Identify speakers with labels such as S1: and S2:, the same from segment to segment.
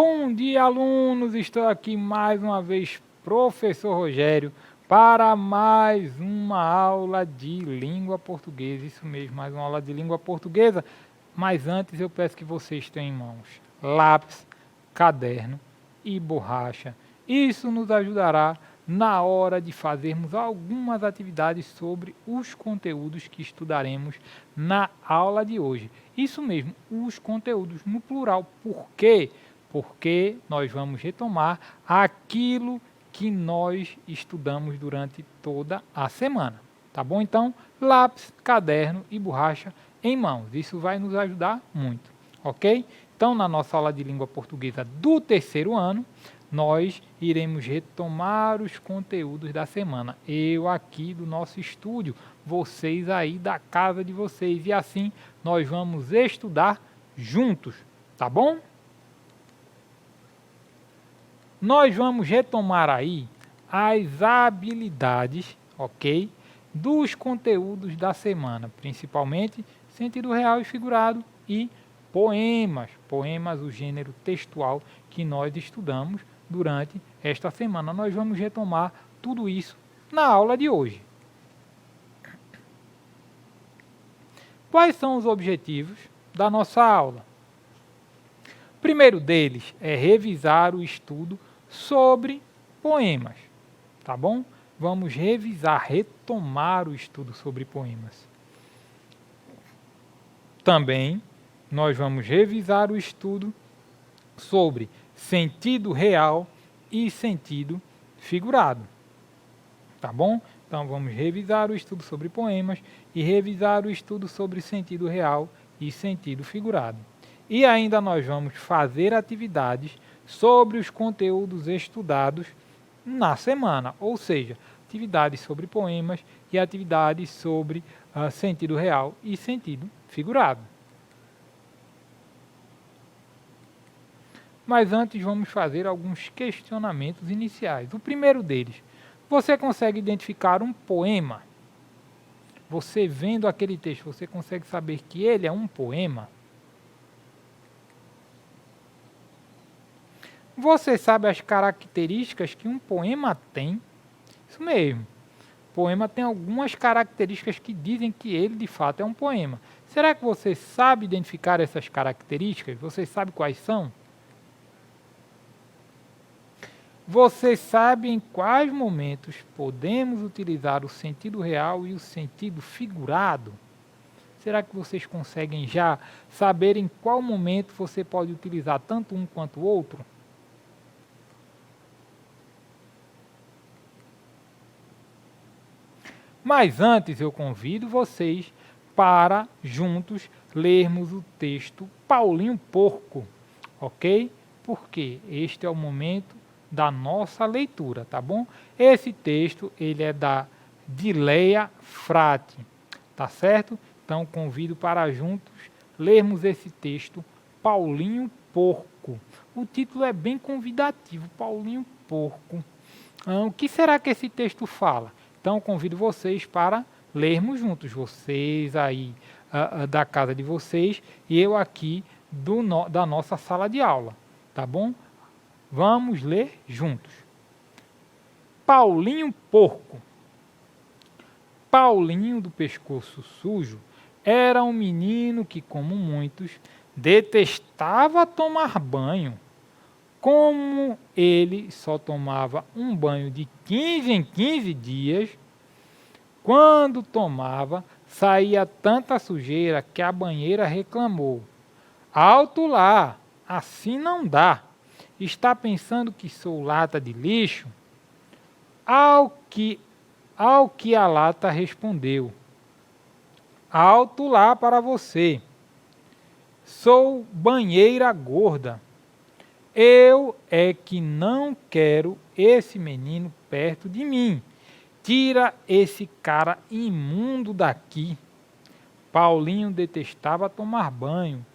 S1: Bom dia, alunos! Estou aqui mais uma vez, professor Rogério, para mais uma aula de língua portuguesa. Isso mesmo, mais uma aula de língua portuguesa. Mas antes eu peço que vocês tenham em mãos lápis, caderno e borracha. Isso nos ajudará na hora de fazermos algumas atividades sobre os conteúdos que estudaremos na aula de hoje. Isso mesmo, os conteúdos no plural. Por quê? Porque nós vamos retomar aquilo que nós estudamos durante toda a semana. Tá bom? Então, lápis, caderno e borracha em mãos. Isso vai nos ajudar muito, ok? Então, na nossa aula de língua portuguesa do terceiro ano, nós iremos retomar os conteúdos da semana. Eu aqui do nosso estúdio, vocês aí da casa de vocês. E assim, nós vamos estudar juntos, tá bom? Nós vamos retomar aí as habilidades, ok? Dos conteúdos da semana, principalmente sentido real e figurado e poemas. Poemas, o gênero textual que nós estudamos durante esta semana. Nós vamos retomar tudo isso na aula de hoje. Quais são os objetivos da nossa aula? O primeiro deles é revisar o estudo sobre poemas, tá bom? Vamos revisar, retomar o estudo sobre poemas. Também nós vamos revisar o estudo sobre sentido real e sentido figurado, tá bom? Então vamos revisar o estudo sobre poemas e revisar o estudo sobre sentido real e sentido figurado. E ainda nós vamos fazer atividades sobre os conteúdos estudados na semana, ou seja, atividades sobre poemas e atividades sobre sentido real e sentido figurado. Mas antes vamos fazer alguns questionamentos iniciais. O primeiro deles, você consegue identificar um poema? Você vendo aquele texto, você consegue saber que ele é um poema? Você sabe as características que um poema tem? Isso mesmo. O poema tem algumas características que dizem que ele de fato é um poema. Será que você sabe identificar essas características? Você sabe quais são? Você sabe em quais momentos podemos utilizar o sentido real e o sentido figurado? Será que vocês conseguem já saber em qual momento você pode utilizar tanto um quanto o outro? Mas antes eu convido vocês para juntos lermos o texto Paulinho Porco, ok? Porque este é o momento da nossa leitura, tá bom? Esse texto ele é da Dileia Frati, tá certo? Então convido para juntos lermos esse texto Paulinho Porco. O título é bem convidativo, Paulinho Porco. O que será que esse texto fala? Então convido vocês para lermos juntos, vocês aí da casa de vocês e eu aqui da nossa sala de aula, tá bom? Vamos ler juntos. Paulinho Porco. Paulinho do pescoço sujo era um menino que, como muitos, detestava tomar banho. Como ele só tomava um banho de 15 em 15 dias, quando tomava, saía tanta sujeira que a banheira reclamou. Alto lá, assim não dá. Está pensando que sou lata de lixo? Ao que a lata respondeu. Alto lá para você. Sou banheira gorda. Eu é que não quero esse menino perto de mim. Tira esse cara imundo daqui. Paulinho detestava tomar banho,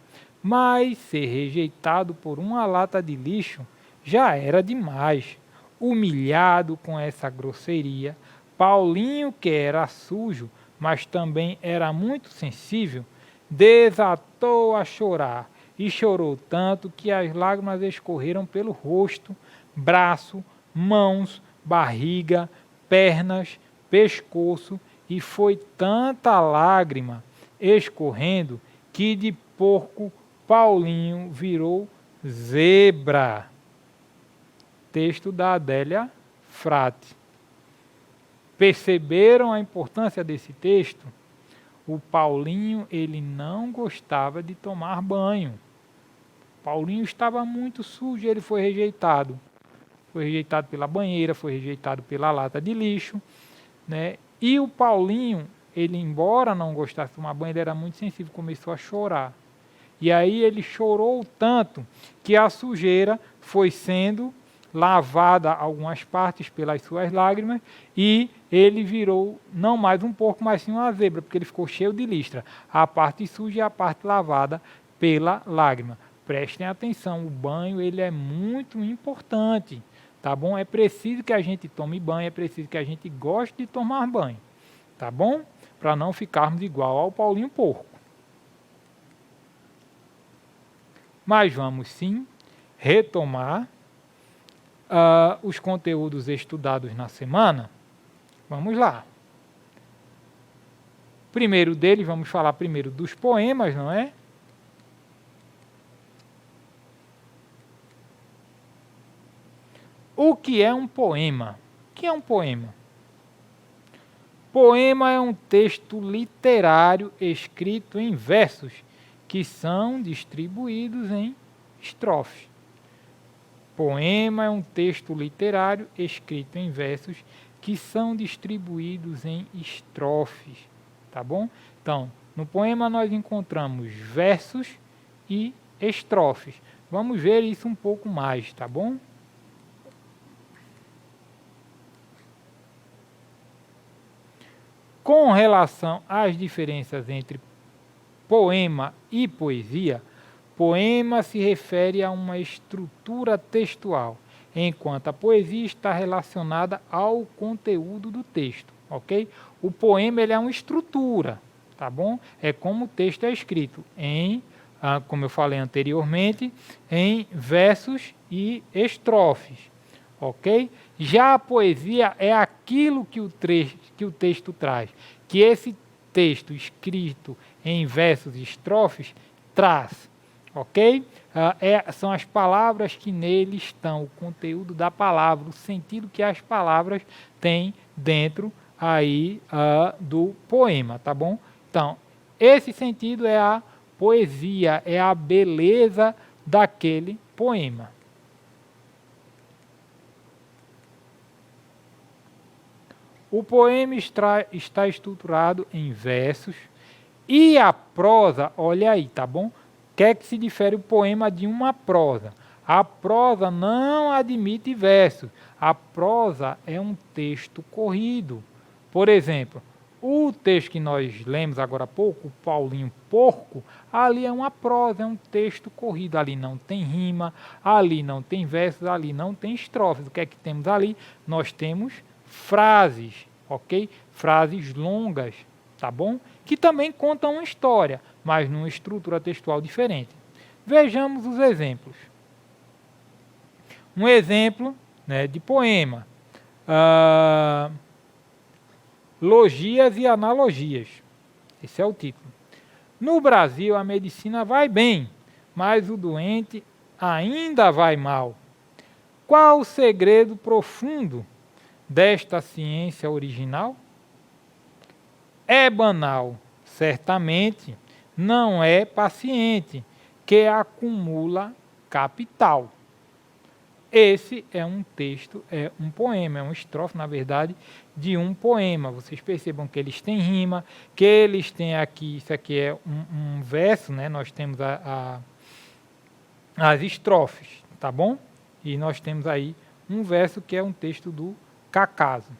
S1: mas ser rejeitado por uma lata de lixo já era demais. Humilhado com essa grosseria, Paulinho, que era sujo, mas também era muito sensível, desatou a chorar e chorou tanto que as lágrimas escorreram pelo rosto, braço, mãos, barriga, pernas, pescoço, e foi tanta lágrima escorrendo que de porco Paulinho virou zebra. Texto da Adélia Frade. Perceberam a importância desse texto? O Paulinho, ele não gostava de tomar banho. Paulinho estava muito sujo, ele foi rejeitado. Foi rejeitado pela banheira, foi rejeitado pela lata de lixo, né? E o Paulinho, ele, embora não gostasse de tomar banho, ele era muito sensível, começou a chorar. E aí ele chorou tanto que a sujeira foi sendo lavada algumas partes pelas suas lágrimas e ele virou não mais um porco, mas sim uma zebra, porque ele ficou cheio de listra. A parte suja e a parte lavada pela lágrima. Prestem atenção, o banho ele é muito importante, tá bom? É preciso que a gente tome banho, é preciso que a gente goste de tomar banho, tá bom? Para não ficarmos igual ao Paulinho Porco. Mas vamos sim retomar os conteúdos estudados na semana. Vamos lá. Primeiro deles, vamos falar primeiro dos poemas, não é? O que é um poema? O que é um poema? Poema é um texto literário escrito em versos que são distribuídos em estrofes. Poema é um texto literário escrito em versos que são distribuídos em estrofes, tá bom? Então, no poema nós encontramos versos e estrofes. Vamos ver isso um pouco mais, tá bom? Com relação às diferenças entre poema e poesia, poema se refere a uma estrutura textual, enquanto a poesia está relacionada ao conteúdo do texto, ok? O poema ele é uma estrutura, tá bom? É como o texto é escrito, como eu falei anteriormente, em versos e estrofes, ok? Já a poesia é aquilo que o texto traz, que esse texto escrito em versos e estrofes traz, ok? São as palavras que nele estão, o conteúdo da palavra, o sentido que as palavras têm dentro aí do poema, tá bom? Então, esse sentido é a poesia, é a beleza daquele poema. O poema está estruturado em versos e a prosa, olha aí, tá bom? O que é que se difere o poema de uma prosa? A prosa não admite versos. A prosa é um texto corrido. Por exemplo, o texto que nós lemos agora há pouco, o Paulinho Porco, ali é uma prosa, é um texto corrido. Ali não tem rima, ali não tem versos, ali não tem estrofes. O que é que temos ali? Nós temos frases, ok? Frases longas, tá bom? Que também contam uma história, mas numa estrutura textual diferente. Vejamos os exemplos. Um exemplo, né, de poema. Logias e analogias. Esse é o título. No Brasil, a medicina vai bem, mas o doente ainda vai mal. Qual o segredo profundo desta ciência original? É banal, certamente, não é paciente, que acumula capital. Esse é um texto, é um poema, é uma estrofe, na verdade, de um poema. Vocês percebam que eles têm rima, que eles têm aqui, isso aqui é um verso, né? Nós temos as estrofes, tá bom? E nós temos aí um verso que é um texto do Cacaso.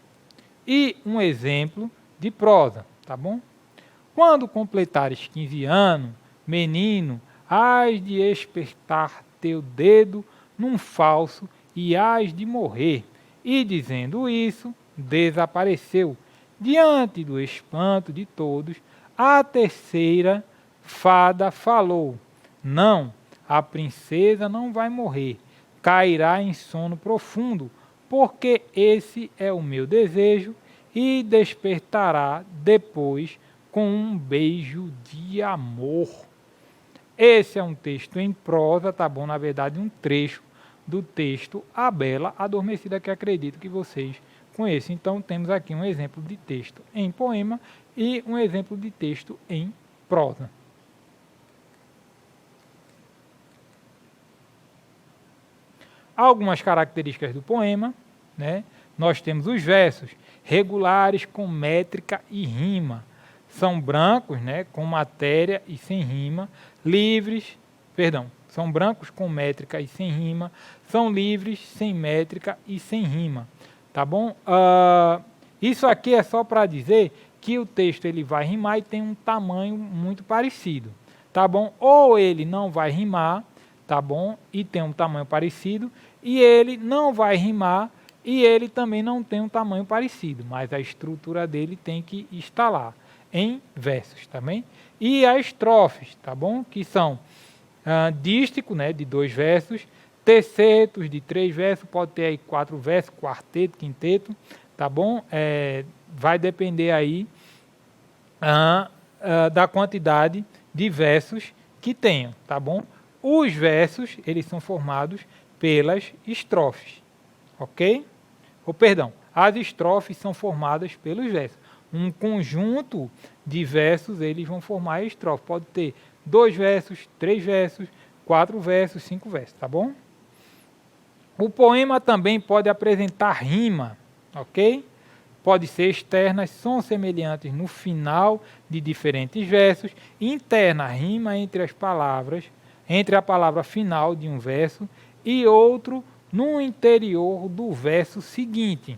S1: E um exemplo de prosa, tá bom? Quando completares 15 anos, menino, hás de espertar teu dedo num falso e hás de morrer. E dizendo isso, desapareceu. Diante do espanto de todos, a terceira fada falou: não, a princesa não vai morrer, cairá em sono profundo, porque esse é o meu desejo, e despertará depois com um beijo de amor. Esse é um texto em prosa, tá bom? Na verdade, um trecho do texto A Bela Adormecida, que acredito que vocês conheçam. Então, temos aqui um exemplo de texto em poema e um exemplo de texto em prosa. Algumas características do poema, né? Nós temos os versos regulares com métrica e rima. São brancos, né, com matéria e sem rima, são brancos com métrica e sem rima, são livres, sem métrica e sem rima, tá bom? Isso aqui é só para dizer que o texto ele vai rimar e tem um tamanho muito parecido, tá bom? Ou ele não vai rimar, tá bom? E tem um tamanho parecido, e ele não vai rimar e ele também não tem um tamanho parecido, mas a estrutura dele tem que estar lá, em versos, tá bem? E as estrofes, tá bom? Que são dístico, né, de 2 versos, tercetos de 3 versos, pode ter aí 4 versos, quarteto, quinteto, tá bom? Vai depender aí da quantidade de versos que tenham, tá bom? Os versos, eles são formados pelas estrofes, ok? As estrofes são formadas pelos versos. Um conjunto de versos, eles vão formar a estrofe. Pode ter 2 versos, 3 versos, 4 versos, 5 versos, tá bom? O poema também pode apresentar rima, ok? Pode ser externas, som semelhantes no final de diferentes versos, interna, rima entre as palavras, entre a palavra final de um verso e outro no interior do verso seguinte,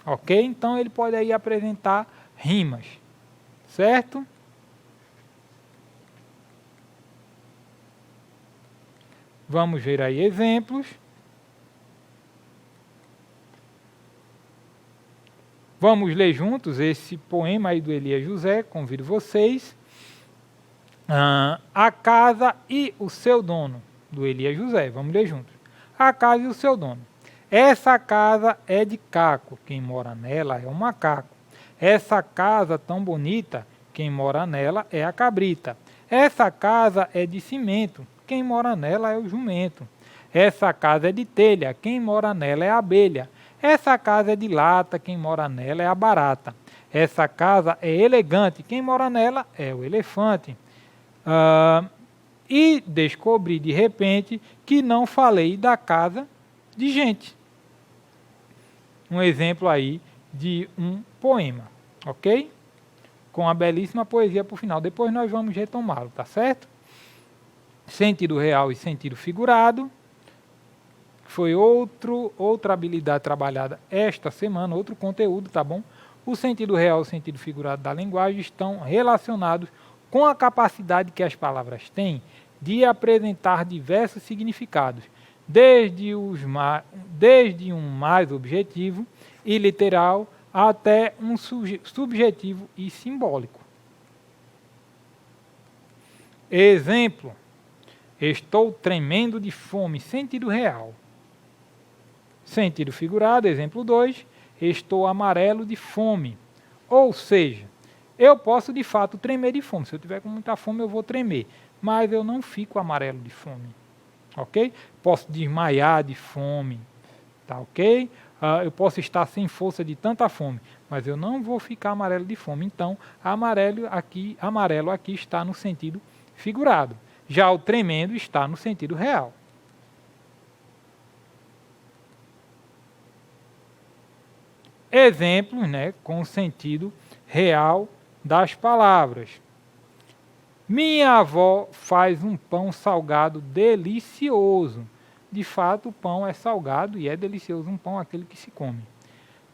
S1: ok? Então ele pode aí apresentar rimas, certo? Vamos ver aí exemplos. Vamos ler juntos esse poema aí do Elias José, convido vocês. A casa e o seu dono, do Elias José, vamos ler juntos. A casa e o seu dono. Essa casa é de caco, quem mora nela é um macaco. Essa casa tão bonita, quem mora nela é a cabrita. Essa casa é de cimento, quem mora nela é o jumento. Essa casa é de telha, quem mora nela é a abelha. Essa casa é de lata, quem mora nela é a barata. Essa casa é elegante, quem mora nela é o elefante. E descobri de repente que não falei da casa de gente. Um exemplo aí de um poema, ok? Com a belíssima poesia por final. Depois nós vamos retomá-lo, tá certo? Sentido real e sentido figurado. Foi outra habilidade trabalhada esta semana, outro conteúdo, tá bom? O sentido real e o sentido figurado da linguagem estão relacionados com a capacidade que as palavras têm de apresentar diversos significados, desde um mais objetivo e literal até um subjetivo e simbólico. Exemplo: estou tremendo de fome, sentido real. Sentido figurado, exemplo 2, estou amarelo de fome. Ou seja, eu posso de fato tremer de fome. Se eu tiver com muita fome, eu vou tremer. Mas eu não fico amarelo de fome. Ok? Posso desmaiar de fome. Tá ok? Eu posso estar sem força de tanta fome. Mas eu não vou ficar amarelo de fome. Então, amarelo aqui está no sentido figurado. Já o tremendo está no sentido real. Exemplos, né, com sentido real das palavras. Minha avó faz um pão salgado delicioso. De fato, o pão é salgado e é delicioso, um pão aquele que se come.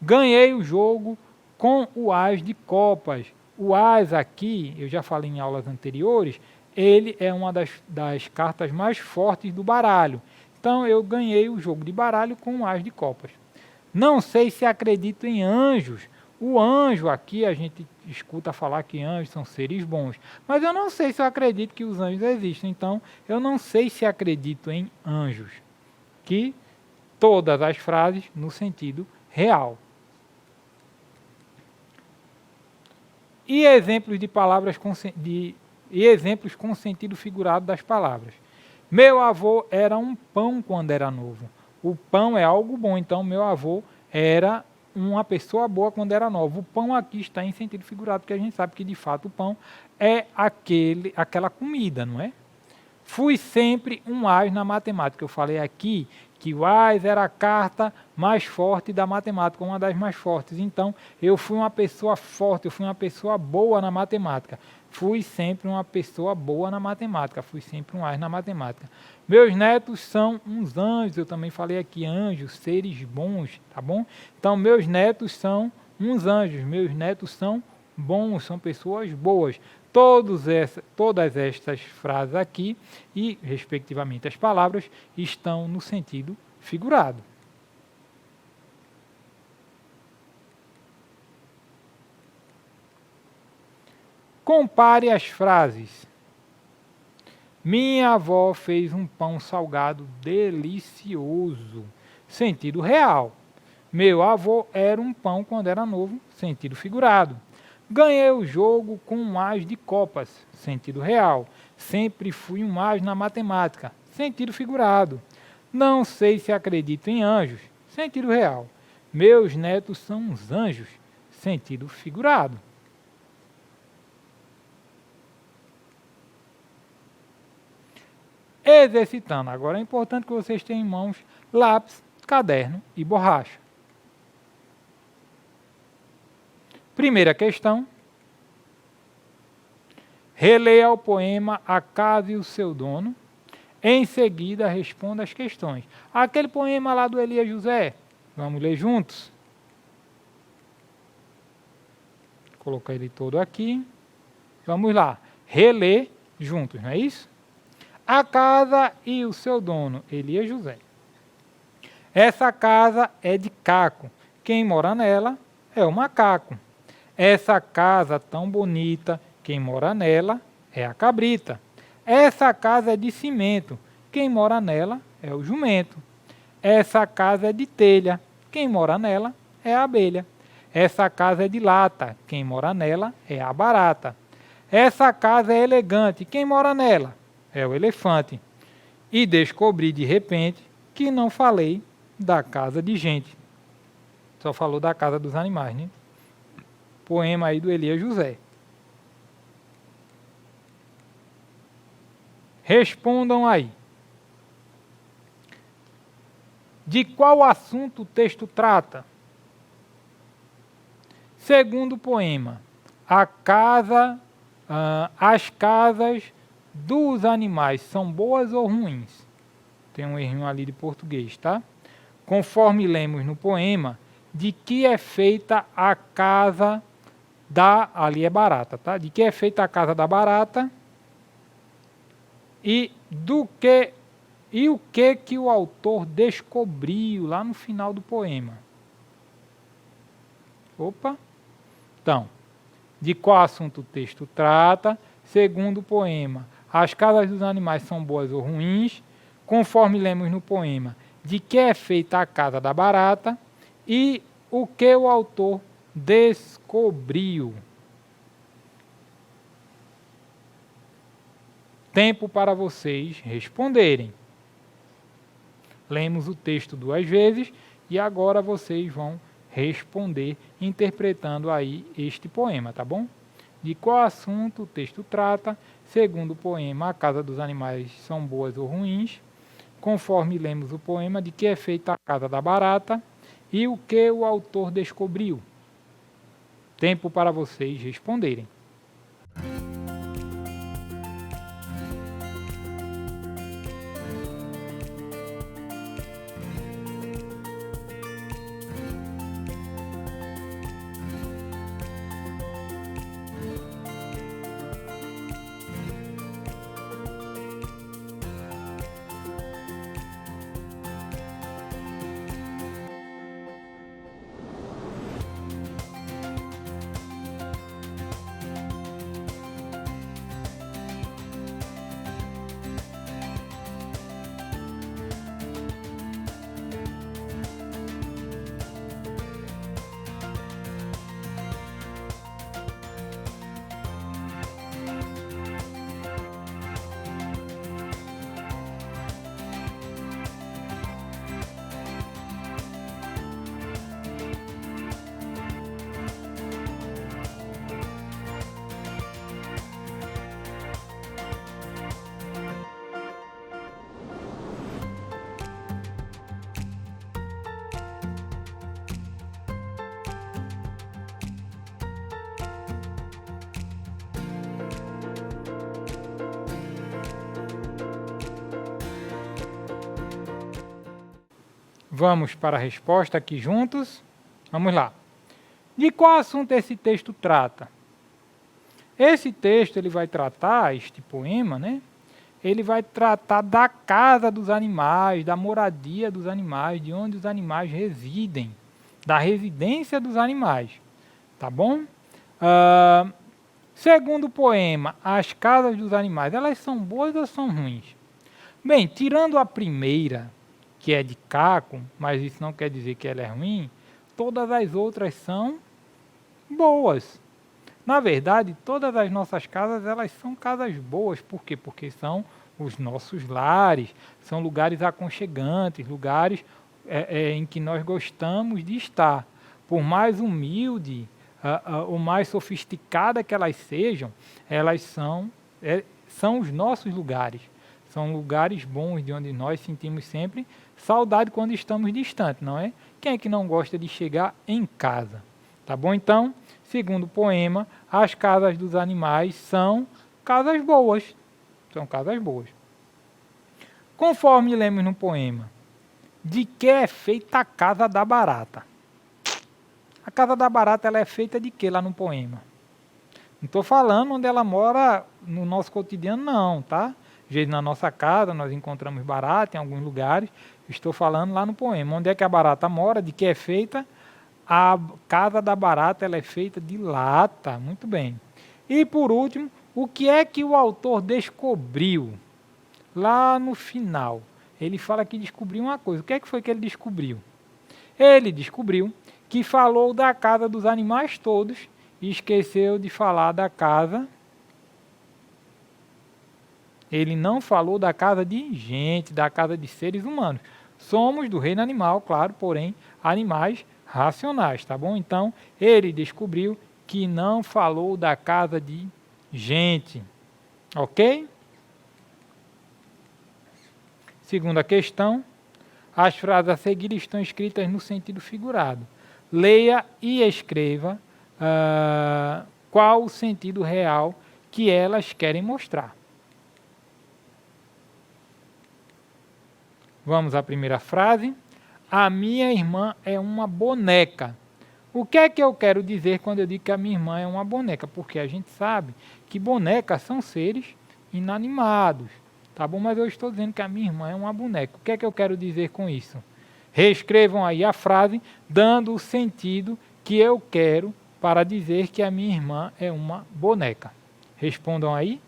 S1: Ganhei o jogo com o as de copas. O as aqui, eu já falei em aulas anteriores, ele é uma das cartas mais fortes do baralho. Então, eu ganhei o jogo de baralho com o as de copas. Não sei se acredito em anjos, O anjo aqui, a gente escuta falar que anjos são seres bons, mas eu não sei se eu acredito que os anjos existem, então eu não sei se acredito em anjos, que todas as frases no sentido real. E exemplos de palavras exemplos com sentido figurado das palavras. Meu avô era um pão quando era novo. O pão é algo bom, então meu avô era uma pessoa boa quando era novo. O pão aqui está em sentido figurado, porque a gente sabe que de fato o pão é aquela comida, não é? Fui sempre um as na matemática. Eu falei aqui que o as era a carta mais forte da matemática, uma das mais fortes. Então, eu fui uma pessoa forte, eu fui uma pessoa boa na matemática. Fui sempre uma pessoa boa na matemática, fui sempre um as na matemática. Meus netos são uns anjos, eu também falei aqui anjos, seres bons, tá bom? Então, meus netos são uns anjos, meus netos são bons, são pessoas boas. Todas estas frases aqui e, respectivamente, as palavras estão no sentido figurado. Compare as frases. Minha avó fez um pão salgado delicioso. Sentido real. Meu avô era um pão quando era novo. Sentido figurado. Ganhei o jogo com um as de copas. Sentido real. Sempre fui um as na matemática. Sentido figurado. Não sei se acredito em anjos. Sentido real. Meus netos são uns anjos. Sentido figurado. Exercitando. Agora é importante que vocês tenham em mãos lápis, caderno e borracha. Primeira questão. Releia o poema A Casa e o Seu Dono. Em seguida, responda as questões. Aquele poema lá do Elias José. Vamos ler juntos? Vou colocar ele todo aqui. Vamos lá. Reler juntos, não é isso? A casa e o seu dono, Elias José. Essa casa é de caco. Quem mora nela é o macaco. Essa casa tão bonita, quem mora nela é a cabrita. Essa casa é de cimento, quem mora nela é o jumento. Essa casa é de telha, quem mora nela é a abelha. Essa casa é de lata, quem mora nela é a barata. Essa casa é elegante, quem mora nela é o elefante. E descobri de repente que não falei da casa de gente. Só falou da casa dos animais, né? Poema aí do Elias José. Respondam aí. De qual assunto o texto trata? Segundo poema, as casas dos animais são boas ou ruins? Tem um errinho ali de português, tá? Conforme lemos no poema, de que é feita a casa ali é barata, tá? De que é feita a casa da barata e o que o autor descobriu lá no final do poema. Opa! Então, de qual assunto o texto trata? Segundo o poema, as casas dos animais são boas ou ruins? Conforme lemos no poema, de que é feita a casa da barata? E o que o autor descobriu? Tempo para vocês responderem. Lemos o texto 2 vezes e agora vocês vão responder interpretando aí este poema, tá bom? De qual assunto o texto trata? Segundo o poema, a casa dos animais são boas ou ruins? Conforme lemos o poema, de que é feita a casa da barata? E o que o autor descobriu? Tempo para vocês responderem. Vamos para a resposta aqui juntos. Vamos lá. De qual assunto esse texto trata? Esse texto ele vai tratar, este poema, né? Ele vai tratar da casa dos animais, da moradia dos animais, de onde os animais residem, da residência dos animais, tá bom? Segundo o poema, as casas dos animais, elas são boas ou são ruins? Bem, tirando a primeira, que é de caco, mas isso não quer dizer que ela é ruim, todas as outras são boas. Na verdade, todas as nossas casas, elas são casas boas. Por quê? Porque são os nossos lares, são lugares aconchegantes, lugares em que nós gostamos de estar. Por mais humilde ou mais sofisticada que elas sejam, elas são os nossos lugares. São lugares bons de onde nós sentimos sempre saudade quando estamos distantes, não é? Quem é que não gosta de chegar em casa? Tá bom? Então, segundo o poema, as casas dos animais são casas boas. São casas boas. Conforme lemos no poema, de que é feita a casa da barata? A casa da barata ela é feita de que lá no poema? Não estou falando onde ela mora no nosso cotidiano, não, tá? Às vezes na nossa casa nós encontramos barata em alguns lugares. Estou falando lá no poema. Onde é que a barata mora? De que é feita? A casa da barata ela é feita de lata. Muito bem. E por último, o que é que o autor descobriu? Lá no final, ele fala que descobriu uma coisa. O que é que foi que ele descobriu? Ele descobriu que falou da casa dos animais todos e esqueceu de falar da casa. Ele não falou da casa de gente, da casa de seres humanos. Somos do reino animal, claro, porém, animais racionais, tá bom? Então, ele descobriu que não falou da casa de gente, ok? Segunda questão, as frases a seguir estão escritas no sentido figurado. Leia e escreva qual o sentido real que elas querem mostrar. Vamos à primeira frase. A minha irmã é uma boneca. O que é que eu quero dizer quando eu digo que a minha irmã é uma boneca? Porque a gente sabe que bonecas são seres inanimados, tá bom? Mas eu estou dizendo que a minha irmã é uma boneca. O que é que eu quero dizer com isso? Reescrevam aí a frase, dando o sentido que eu quero para dizer que a minha irmã é uma boneca. Respondam aí.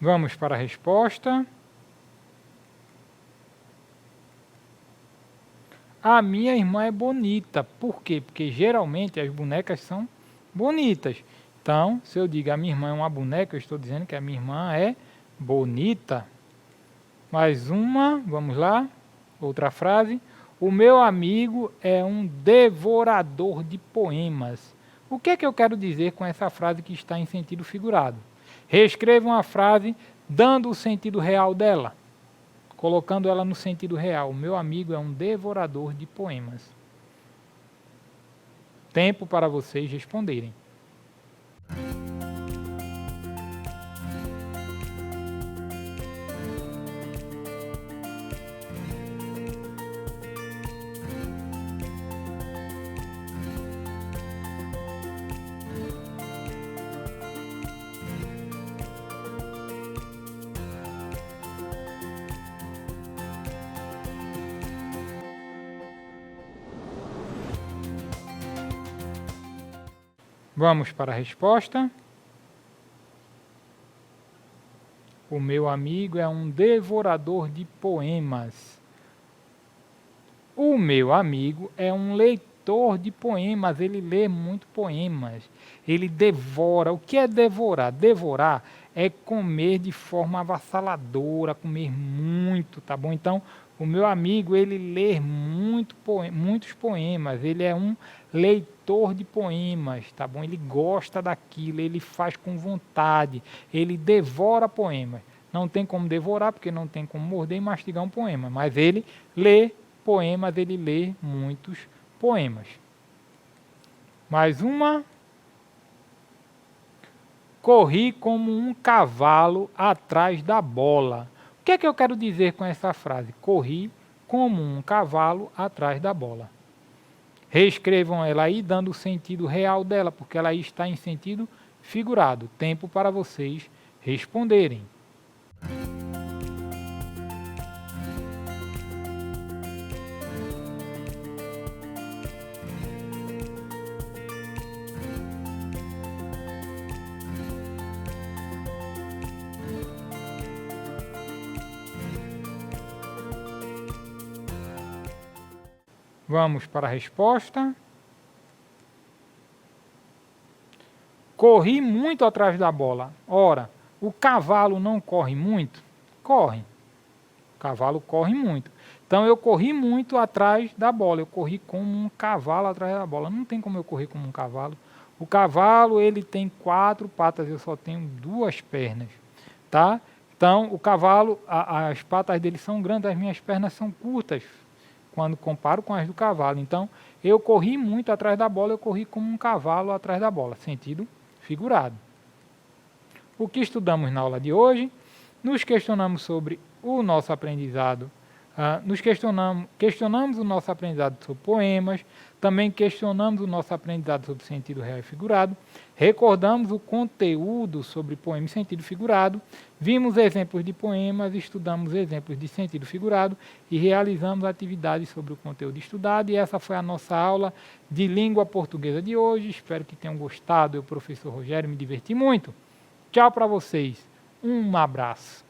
S1: Vamos para a resposta. A minha irmã é bonita. Por quê? Porque geralmente as bonecas são bonitas. Então, se eu digo a minha irmã é uma boneca, eu estou dizendo que a minha irmã é bonita. Mais uma, vamos lá. Outra frase. O meu amigo é um devorador de poemas. O que é que eu quero dizer com essa frase que está em sentido figurado? Reescrevam a frase dando o sentido real dela, colocando ela no sentido real. O meu amigo é um devorador de poemas. Tempo para vocês responderem. Vamos para a resposta. O meu amigo é um devorador de poemas. O meu amigo é um leitor leitor de poemas, ele lê muito poemas, ele devora. O que é devorar? Devorar é comer de forma avassaladora, comer muito, tá bom? Então, o meu amigo, ele lê muitos poemas, ele é um leitor de poemas, tá bom? Ele gosta daquilo, ele faz com vontade, ele devora poemas. Não tem como devorar, porque não tem como morder e mastigar um poema, mas ele lê poemas, ele lê muitos poemas. Mais uma. Corri como um cavalo atrás da bola. O que é que eu quero dizer com essa frase? Corri como um cavalo atrás da bola. Reescrevam ela aí, dando o sentido real dela, porque ela aí está em sentido figurado. Tempo para vocês responderem. Vamos para a resposta. Corri muito atrás da bola. Ora, o cavalo não corre muito? Corre. O cavalo corre muito. Então eu corri muito atrás da bola. Eu corri como um cavalo atrás da bola. Não tem como eu correr como um cavalo. O cavalo, ele tem 4 patas, eu só tenho 2 pernas, tá? Então o cavalo, as patas dele são grandes, as minhas pernas são curtas, quando comparo com as do cavalo. Então, eu corri muito atrás da bola, eu corri como um cavalo atrás da bola, sentido figurado. O que estudamos na aula de hoje? Nos questionamos sobre o nosso aprendizado, questionamos o nosso aprendizado sobre poemas, também questionamos o nosso aprendizado sobre sentido real e figurado, recordamos o conteúdo sobre poema e sentido figurado, vimos exemplos de poemas, estudamos exemplos de sentido figurado e realizamos atividades sobre o conteúdo estudado. E essa foi a nossa aula de língua portuguesa de hoje. Espero que tenham gostado. Eu, professor Rogério, me diverti muito. Tchau para vocês. Um abraço.